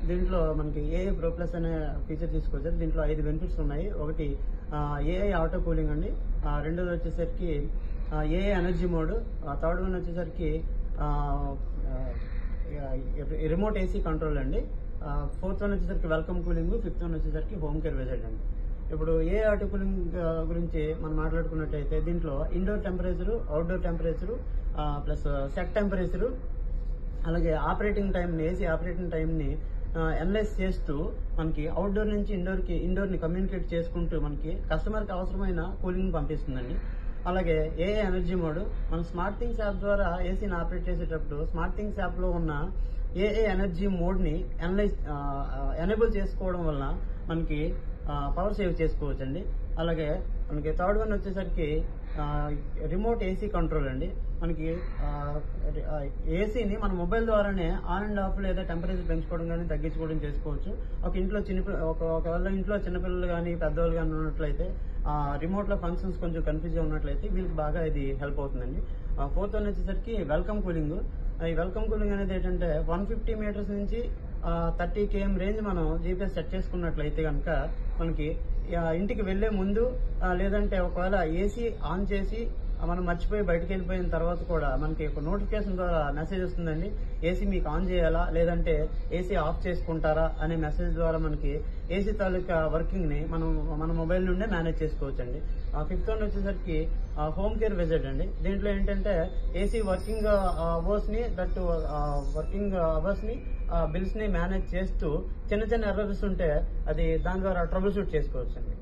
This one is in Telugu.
దీంట్లో మనకి ఏఐ ప్రో ప్లస్ అనే ఫీచర్ తీసుకొచ్చారు. దీంట్లో 5 బెనిఫిట్స్ ఉన్నాయి. ఒకటి ఏఐ ఆటో కూలింగ్ అండి. రెండోది వచ్చేసరికి AI energy mode. Third one వచ్చేసరికి రిమోట్ ఏసీ కంట్రోల్ అండి. ఫోర్త్ వన్ వచ్చేసరికి వెల్కమ్ కూలింగ్. ఫిఫ్త్ వన్ వచ్చేసరికి హోమ్ కేర్ విజిట్ అండి. ఇప్పుడు ఏ ఆటో కూలింగ్ గురించి మనం మాట్లాడుకున్నట్టయితే దీంట్లో indoor temperature, outdoor temperature, plus set temperature, అలాగే ఆపరేటింగ్ టైంని, ఏసీ ఆపరేటింగ్ టైంని అనలైజ్ చేస్తూ మనకి అవుట్డోర్ నుంచి ఇండోర్ని కమ్యూనికేట్ చేసుకుంటూ మనకి కస్టమర్కి అవసరమైన కూలింగ్ పంపిస్తుందండి. అలాగే ఏఐ ఎనర్జీ మోడ్, మనం స్మార్ట్ థింగ్స్ యాప్ ద్వారా ఏసీని ఆపరేట్ చేసేటప్పుడు స్మార్ట్ థింగ్స్ యాప్లో ఉన్న ఏఐ ఎనర్జీ మోడ్ని ఎనేబుల్ చేసుకోవడం వల్ల మనకి పవర్ సేవ్ చేసుకోవచ్చండి. అలాగే మనకి థర్డ్ వన్ వచ్చేసరికి రిమోట్ ఏసీ కంట్రోల్ అండి. మనకి ఏసీని మన మొబైల్ ద్వారానే ఆన్ అండ్ ఆఫ్ లేదా టెంపరేచర్ పెంచుకోవడం కానీ తగ్గించుకోవడం చేసుకోవచ్చు. ఒకవేళ ఇంట్లో చిన్నపిల్లలు కానీ పెద్దవాళ్ళు కానీ ఉన్నట్లయితే రిమోట్లో ఫంక్షన్స్ కొంచెం కన్ఫ్యూజ్ ఉన్నట్లయితే వీళ్ళకి బాగా ఇది హెల్ప్ అవుతుందండి. ఫోర్త్ వన్ వచ్చేసరికి వెల్కమ్ కూలింగ్. ఈ వెల్కమ్ కూలింగ్ అనేది ఏంటంటే 150 మీటర్స్ నుంచి 30 km రేంజ్ మనం జీపీఎస్ సెట్ చేసుకున్నట్లయితే కనుక మనకి ఇంటికి వెళ్లే ముందు లేదంటే ఒకవేళ ఏసీ ఆన్ చేసి మనం మర్చిపోయి బయటకు వెళ్ళిపోయిన తర్వాత కూడా మనకి ఒక నోటిఫికేషన్ ద్వారా మెసేజ్ వస్తుందండి. ఏసీ మీకు ఆన్ చేయాలా లేదంటే ఏసీ ఆఫ్ చేసుకుంటారా అనే మెసేజ్ ద్వారా మనకి ఏసీ తాలూకా వర్కింగ్ ని మన మొబైల్ నుండే మేనేజ్ చేసుకోవచ్చండి. ఫిఫ్త్ వన్ వచ్చేసరికి హోమ్ కేర్ విజిట్ అండి. దీంట్లో ఏంటంటే ఏసీ వర్కింగ్ అవర్స్ ని బిల్స్ ని మేనేజ్ చేస్తూ చిన్న ఎర్రర్స్ ఉంటే అది దాని ద్వారా ట్రబుల్ షూట్ చేసుకోవచ్చండి.